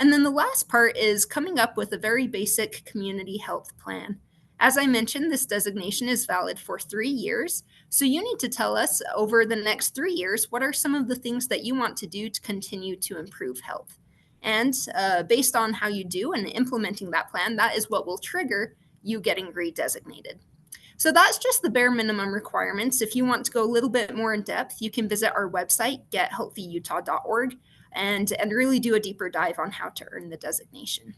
And then the last part is coming up with a very basic community health plan. As I mentioned, this designation is valid for 3 years. So you need to tell us over the next 3 years, what are some of the things that you want to do to continue to improve health? And based on how you do and implementing that plan, that is what will trigger you getting redesignated. So that's just the bare minimum requirements. If you want to go a little bit more in depth, you can visit our website, gethealthyutah.org, and really do a deeper dive on how to earn the designation.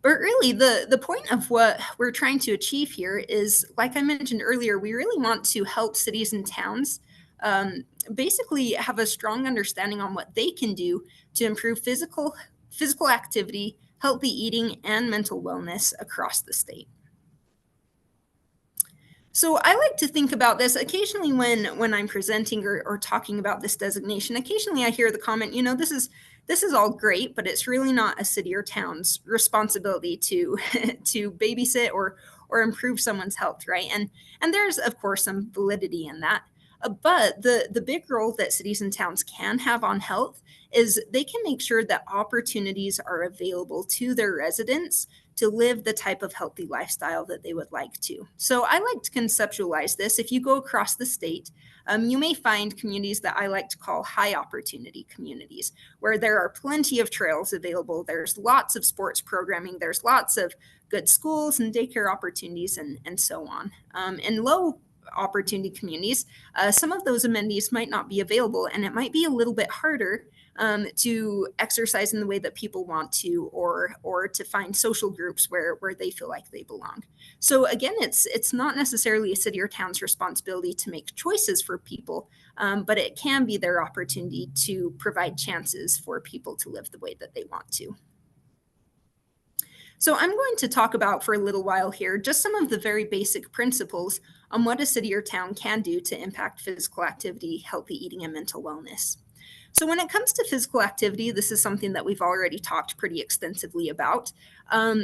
But really, the point of what we're trying to achieve here is, like I mentioned earlier, we really want to help cities and towns basically have a strong understanding on what they can do to improve physical activity, healthy eating, and mental wellness across the state. So I like to think about this occasionally when I'm presenting or talking about this designation. Occasionally I hear the comment, you know, this is all great, but it's really not a city or town's responsibility to to babysit or improve someone's health, right? And there's of course some validity in that. But the big role that cities and towns can have on health is they can make sure that opportunities are available to their residents to live the type of healthy lifestyle that they would like to. So I like to conceptualize this. If you go across the state, you may find communities that I like to call high opportunity communities, where there are plenty of trails available. There's lots of sports programming. There's lots of good schools and daycare opportunities and so on. In low opportunity communities, some of those amenities might not be available, and it might be a little bit harder to exercise in the way that people want to, or to find social groups where they feel like they belong. So again, it's not necessarily a city or town's responsibility to make choices for people, but it can be their opportunity to provide chances for people to live the way that they want to. So I'm going to talk about for a little while here just some of the very basic principles on what a city or town can do to impact physical activity, healthy eating, and mental wellness. So when it comes to physical activity, this is something that we've already talked pretty extensively about.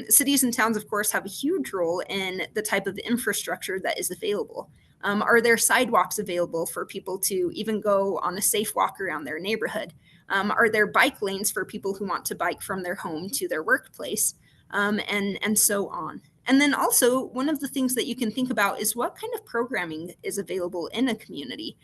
Cities and towns, of course, have a huge role in the type of infrastructure that is available. Are there sidewalks available for people to even go on a safe walk around their neighborhood? Are there bike lanes for people who want to bike from their home to their workplace? And so on. And then also, one of the things that you can think about is what kind of programming is available in a community.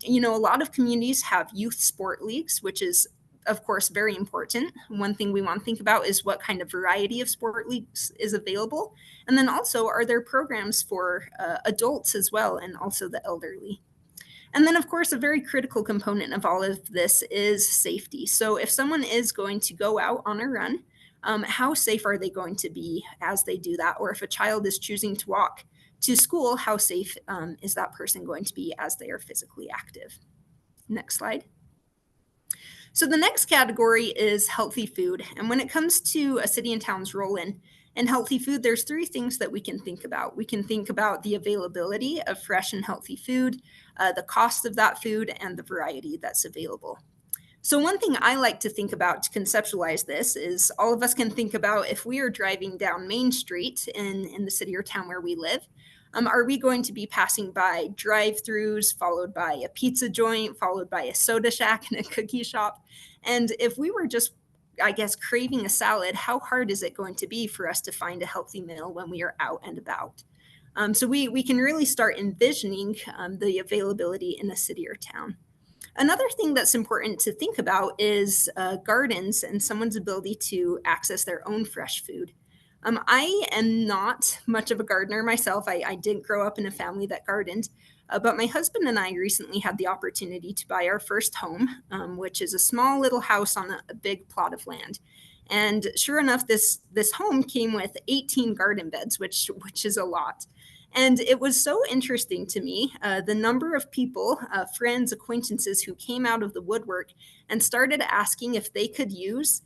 You know, a lot of communities have youth sport leagues, which is of course, very important. One thing we want to think about is what kind of variety of sport leagues is available. And then also, are there programs for adults as well, and also the elderly? And then, of course, a very critical component of all of this is safety. So if someone is going to go out on a run, how safe are they going to be as they do that? Or if a child is choosing to walk to school, how safe is that person going to be as they are physically active? Next slide. So the next category is healthy food. And when it comes to a city and town's role in healthy food, there's three things that we can think about. We can think about the availability of fresh and healthy food, the cost of that food, and the variety that's available. So one thing I like to think about to conceptualize this is all of us can think about if we are driving down Main Street in the city or town where we live, are we going to be passing by drive-throughs, followed by a pizza joint, followed by a soda shack and a cookie shop? And if we were just, I guess, craving a salad, how hard is it going to be for us to find a healthy meal when we are out and about? So we can really start envisioning the availability in a city or town. Another thing that's important to think about is gardens and someone's ability to access their own fresh food. I am not much of a gardener myself. I didn't grow up in a family that gardened, but my husband and I recently had the opportunity to buy our first home, which is a small little house on a big plot of land. And sure enough, this home came with 18 garden beds, which is a lot. And it was so interesting to me, the number of people, friends, acquaintances who came out of the woodwork and started asking if they could use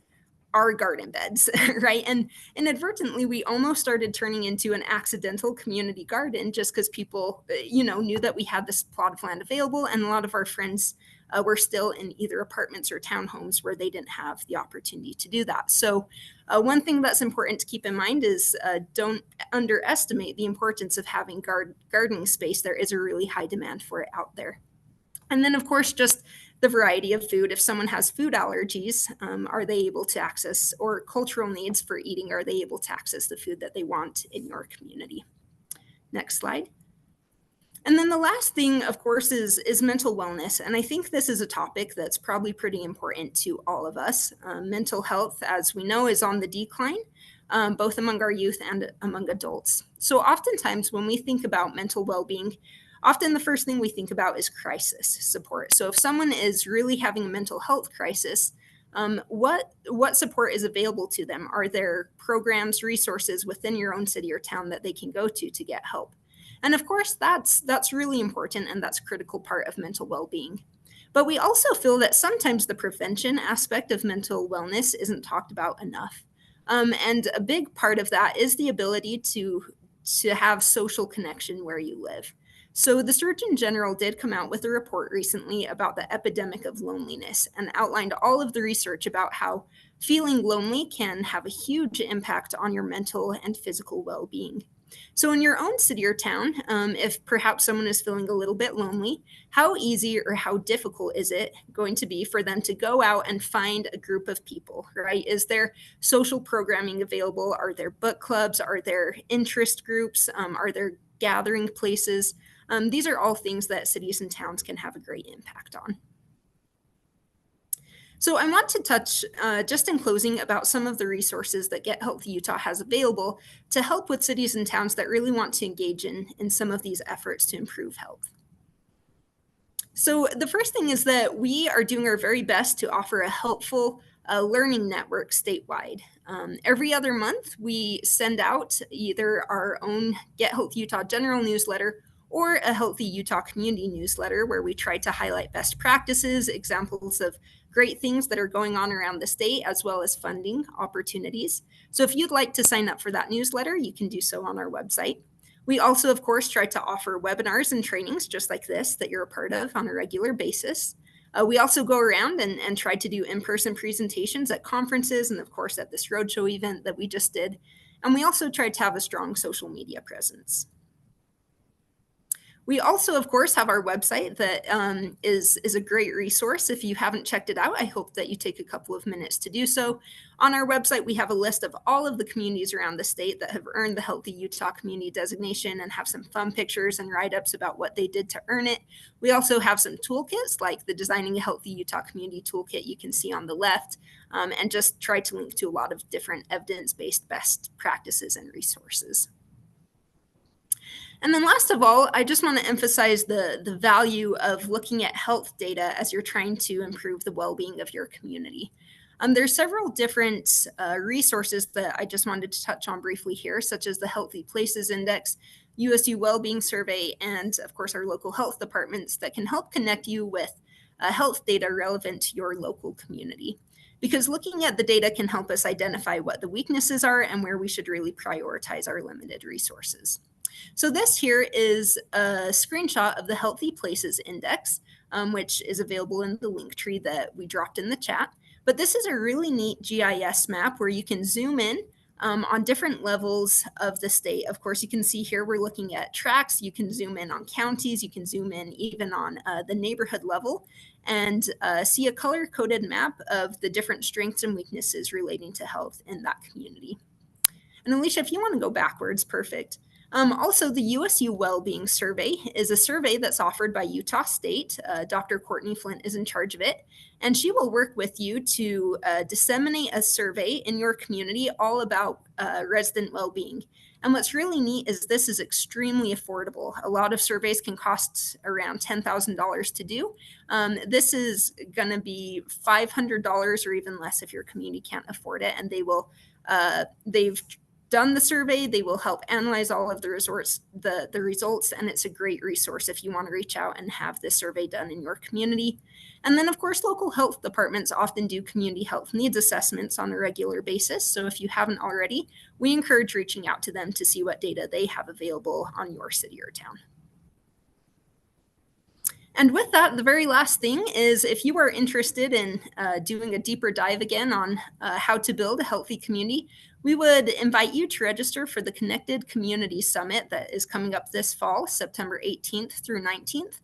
our garden beds, right? And inadvertently, we almost started turning into an accidental community garden just because people, knew that we had this plot of land available. And a lot of our friends were still in either apartments or townhomes where they didn't have the opportunity to do that. So one thing that's important to keep in mind is don't underestimate the importance of having gardening space. There is a really high demand for it out there. And then, of course, just the variety of food. If someone has food allergies, are they able to access, or cultural needs for eating, are they able to access the food that they want in your community? Next slide. And then the last thing, of course, is mental wellness. And I think this is a topic that's probably pretty important to all of us. Mental health, as we know, is on the decline, both among our youth and among adults. So oftentimes when we think about mental well-being, often the first thing we think about is crisis support. So if someone is really having a mental health crisis, what support is available to them? Are there programs, resources within your own city or town that they can go to get help? And of course, that's really important, and that's a critical part of mental well-being. But we also feel that sometimes the prevention aspect of mental wellness isn't talked about enough. And a big part of that is the ability to have social connection where you live. So the Surgeon General did come out with a report recently about the epidemic of loneliness and outlined all of the research about how feeling lonely can have a huge impact on your mental and physical well-being. So in your own city or town, if perhaps someone is feeling a little bit lonely, how easy or how difficult is it going to be for them to go out and find a group of people, right? Is there social programming available? Are there book clubs? Are there interest groups? Are there gathering places? These are all things that cities and towns can have a great impact on. So I want to touch just in closing about some of the resources that Get Healthy Utah has available to help with cities and towns that really want to engage in some of these efforts to improve health. So the first thing is that we are doing our very best to offer a helpful learning network statewide. Every other month, we send out either our own Get Healthy Utah general newsletter or a Healthy Utah community newsletter where we try to highlight best practices, examples of great things that are going on around the state, as well as funding opportunities. So if you'd like to sign up for that newsletter, you can do so on our website. We also, of course, try to offer webinars and trainings just like this that you're a part of on a regular basis. We also go around and try to do in-person presentations at conferences and, of course, at this Roadshow event that we just did. And we also try to have a strong social media presence. We also, of course, have our website that is a great resource. If you haven't checked it out, I hope that you take a couple of minutes to do so. On our website, we have a list of all of the communities around the state that have earned the Healthy Utah Community designation and have some fun pictures and write-ups about what they did to earn it. We also have some toolkits like the Designing a Healthy Utah Community Toolkit you can see on the left, and just try to link to a lot of different evidence-based best practices and resources. And then last of all, I just want to emphasize the value of looking at health data as you're trying to improve the well-being of your community. There's several different resources that I just wanted to touch on briefly here, such as the Healthy Places Index, USU Wellbeing Survey, and of course our local health departments that can help connect you with health data relevant to your local community. Because looking at the data can help us identify what the weaknesses are and where we should really prioritize our limited resources. So this here is a screenshot of the Healthy Places Index, which is available in the link tree that we dropped in the chat. But this is a really neat GIS map where you can zoom in on different levels of the state. Of course, you can see here we're looking at tracts. You can zoom in on counties. You can zoom in even on the neighborhood level and see a color-coded map of the different strengths and weaknesses relating to health in that community. And Alicia, if you want to go backwards, perfect. Also, the USU Wellbeing Survey is a survey that's offered by Utah State. Dr. Courtney Flint is in charge of it, and she will work with you to disseminate a survey in your community all about resident well-being. And what's really neat is this is extremely affordable. A lot of surveys can cost around $10,000 to do. This is going to be $500 or even less if your community can't afford it, and they've done the survey. They will help analyze all of the results, and it's a great resource if you want to reach out and have this survey done in your community. And then, of course, local health departments often do community health needs assessments on a regular basis. So if you haven't already, we encourage reaching out to them to see what data they have available on your city or town. And with that, the very last thing is if you are interested in doing a deeper dive again on how to build a healthy community, we would invite you to register for the Connected Communities Summit that is coming up this fall, September 18th through 19th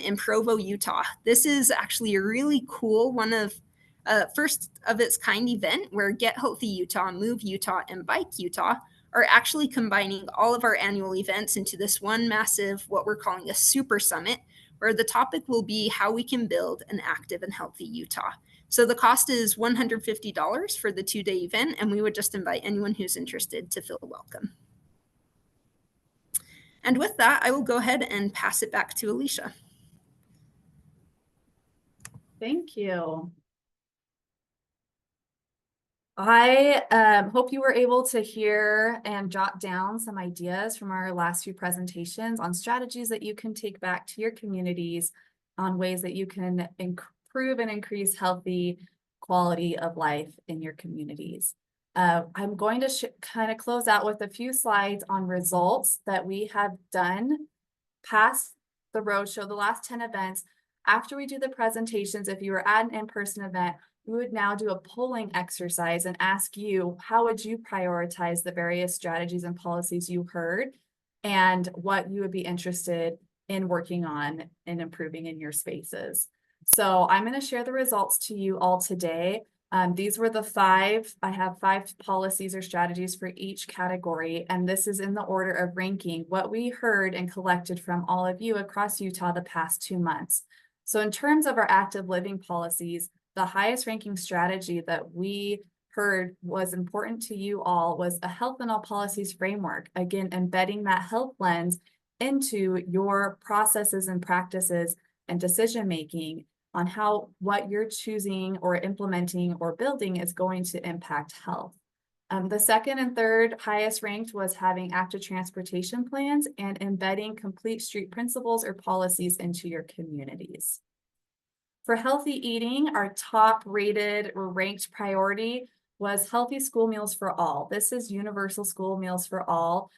in Provo, Utah. This is actually a really cool one of first of its kind event where Get Healthy Utah, Move Utah, and Bike Utah are actually combining all of our annual events into this one massive, what we're calling a super summit, where the topic will be how we can build an active and healthy Utah. So the cost is $150 for the 2-day event, and we would just invite anyone who's interested to feel welcome. And with that, I will go ahead and pass it back to Alicia. Thank you. I hope you were able to hear and jot down some ideas from our last few presentations on strategies that you can take back to your communities on ways that you can improve and increase healthy quality of life in your communities. I'm going to kind of close out with a few slides on results that we have done past the roadshow, the last 10 events. After we do the presentations, if you were at an in-person event, we would now do a polling exercise and ask you, how would you prioritize the various strategies and policies you heard and what you would be interested in working on and improving in your spaces. So I'm going to share the results to you all today. These were the 5. I have 5 policies or strategies for each category, and this is in the order of ranking what we heard and collected from all of you across Utah the past 2 months. So in terms of our active living policies, the highest ranking strategy that we heard was important to you all was a health in all policies framework. Again, embedding that health lens into your processes and practices and decision-making on how what you're choosing or implementing or building is going to impact health. The second and third highest ranked was having active transportation plans and embedding complete street principles or policies into your communities. For healthy eating, our top rated or ranked priority was healthy school meals for all. This is universal school meals for all.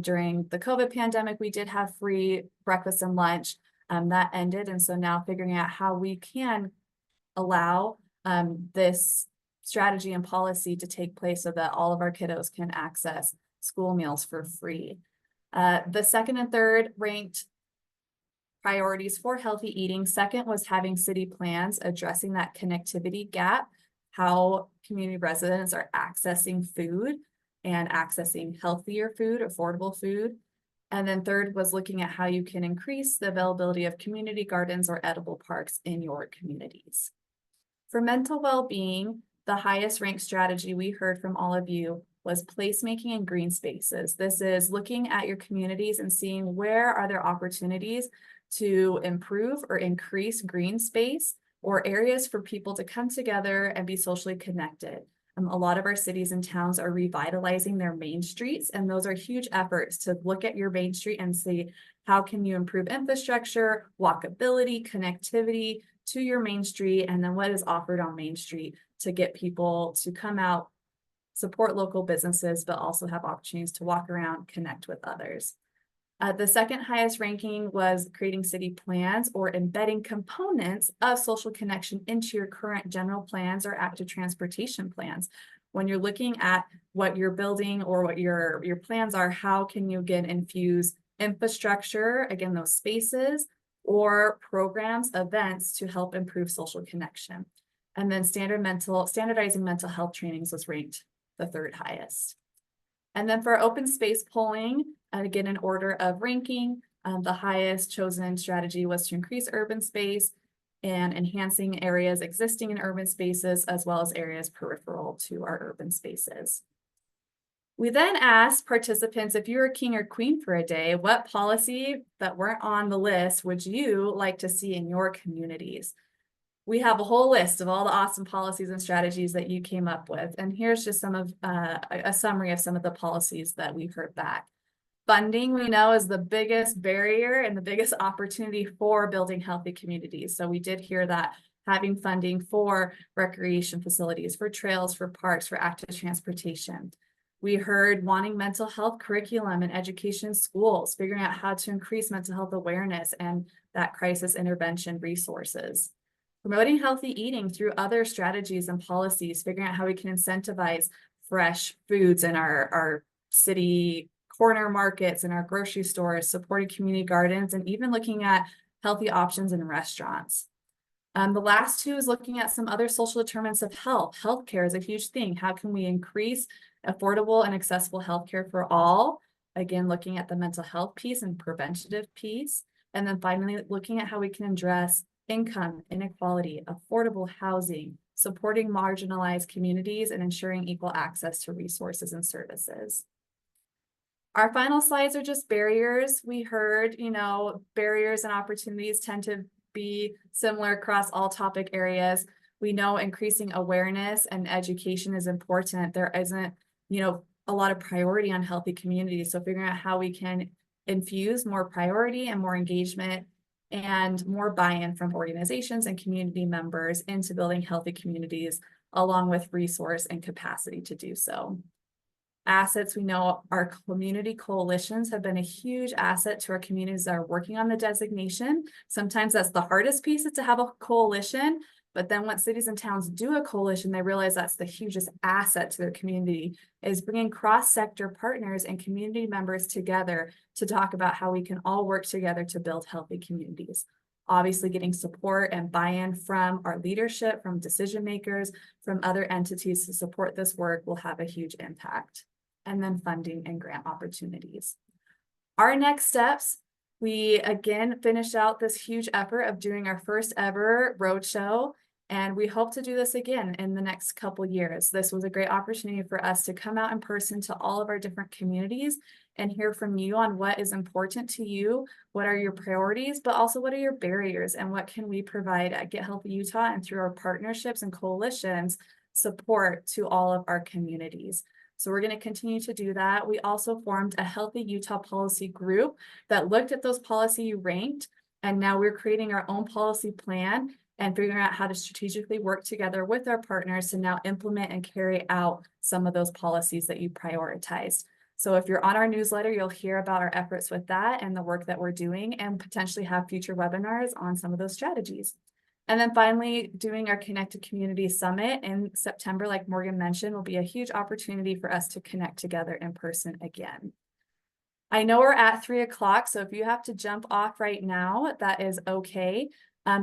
During the COVID pandemic, we did have free breakfast and lunch. That ended, and so now figuring out how we can allow this strategy and policy to take place so that all of our kiddos can access school meals for free. The second and third ranked priorities for healthy eating. Second was having city plans addressing that connectivity gap, how community residents are accessing food and accessing healthier food, affordable food. And then third was looking at how you can increase the availability of community gardens or edible parks in your communities. For mental well-being, the highest ranked strategy we heard from all of you was placemaking in green spaces. This is looking at your communities and seeing where are there opportunities to improve or increase green space or areas for people to come together and be socially connected. A lot of our cities and towns are revitalizing their main streets, and those are huge efforts to look at your main street and see how can you improve infrastructure, walkability, connectivity to your main street, and then what is offered on Main Street to get people to come out, support local businesses, but also have opportunities to walk around, connect with others. The second highest ranking was creating city plans or embedding components of social connection into your current general plans or active transportation plans. When you're looking at what you're building or what your plans are, how can you again infuse infrastructure, again, those spaces, or programs, events to help improve social connection. And then standardizing mental health trainings was ranked the third highest. And then for open space polling, again, in order of ranking, the highest chosen strategy was to increase urban space and enhancing areas existing in urban spaces, as well as areas peripheral to our urban spaces. We then asked participants, if you were king or queen for a day, what policy that weren't on the list would you like to see in your communities? We have a whole list of all the awesome policies and strategies that you came up with. And here's just some of a summary of some of the policies that we've heard back. Funding, we know, is the biggest barrier and the biggest opportunity for building healthy communities. So we did hear that having funding for recreation facilities, for trails, for parks, for active transportation. We heard wanting mental health curriculum and education in schools, figuring out how to increase mental health awareness and that crisis intervention resources. Promoting healthy eating through other strategies and policies, figuring out how we can incentivize fresh foods in our city corner markets and our grocery stores, supporting community gardens, and even looking at healthy options in restaurants. The last two is looking at some other social determinants of health. Healthcare is a huge thing. How can we increase affordable and accessible healthcare for all? Again, looking at the mental health piece and preventative piece. And then finally, looking at how we can address income inequality, affordable housing, supporting marginalized communities, and ensuring equal access to resources and services. Our final slides are just barriers. We heard, barriers and opportunities tend to be similar across all topic areas. We know increasing awareness and education is important. There isn't, a lot of priority on healthy communities. So figuring out how we can infuse more priority and more engagement and more buy-in from organizations and community members into building healthy communities, along with resource and capacity to do so. Assets, we know our community coalitions have been a huge asset to our communities that are working on the designation. Sometimes that's the hardest piece, is to have a coalition, but then once cities and towns do a coalition, they realize that's the hugest asset to their community, is bringing cross-sector partners and community members together to talk about how we can all work together to build healthy communities. Obviously, getting support and buy-in from our leadership, from decision makers, from other entities to support this work will have a huge impact. And then funding and grant opportunities. Our next steps, we again finished out this huge effort of doing our first ever roadshow, and we hope to do this again in the next couple years. This was a great opportunity for us to come out in person to all of our different communities and hear from you on what is important to you, what are your priorities, but also what are your barriers and what can we provide at Get Healthy Utah and through our partnerships and coalitions support to all of our communities. So we're going to continue to do that. We also formed a Healthy Utah policy group that looked at those policy ranked, and now we're creating our own policy plan and figuring out how to strategically work together with our partners to now implement and carry out some of those policies that you prioritized. So if you're on our newsletter, you'll hear about our efforts with that and the work that we're doing, and potentially have future webinars on some of those strategies. And then finally, doing our Connected Community Summit in September, like Morgan mentioned, will be a huge opportunity for us to connect together in person again. I know we're at 3 o'clock, so if you have to jump off right now, that is okay.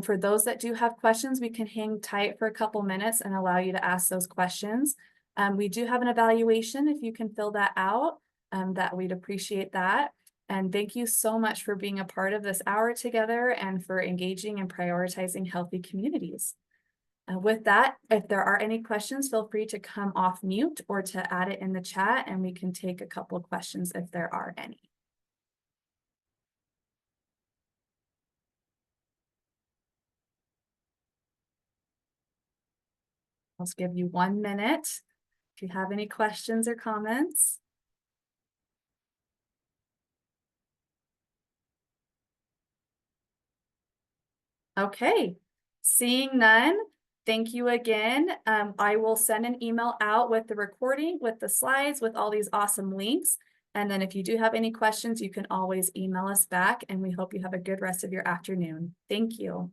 For those that do have questions, we can hang tight for a couple minutes and allow you to ask those questions. We do have an evaluation. If you can fill that out, that we'd appreciate that. And thank you so much for being a part of this hour together and for engaging and prioritizing healthy communities. With that, if there are any questions, feel free to come off mute or to add it in the chat, and we can take a couple of questions if there are any. I'll just give you 1 minute if you have any questions or comments. Okay, seeing none, thank you again. I will send an email out with the recording, with the slides, with all these awesome links. And then if you do have any questions, you can always email us back, and we hope you have a good rest of your afternoon. Thank you.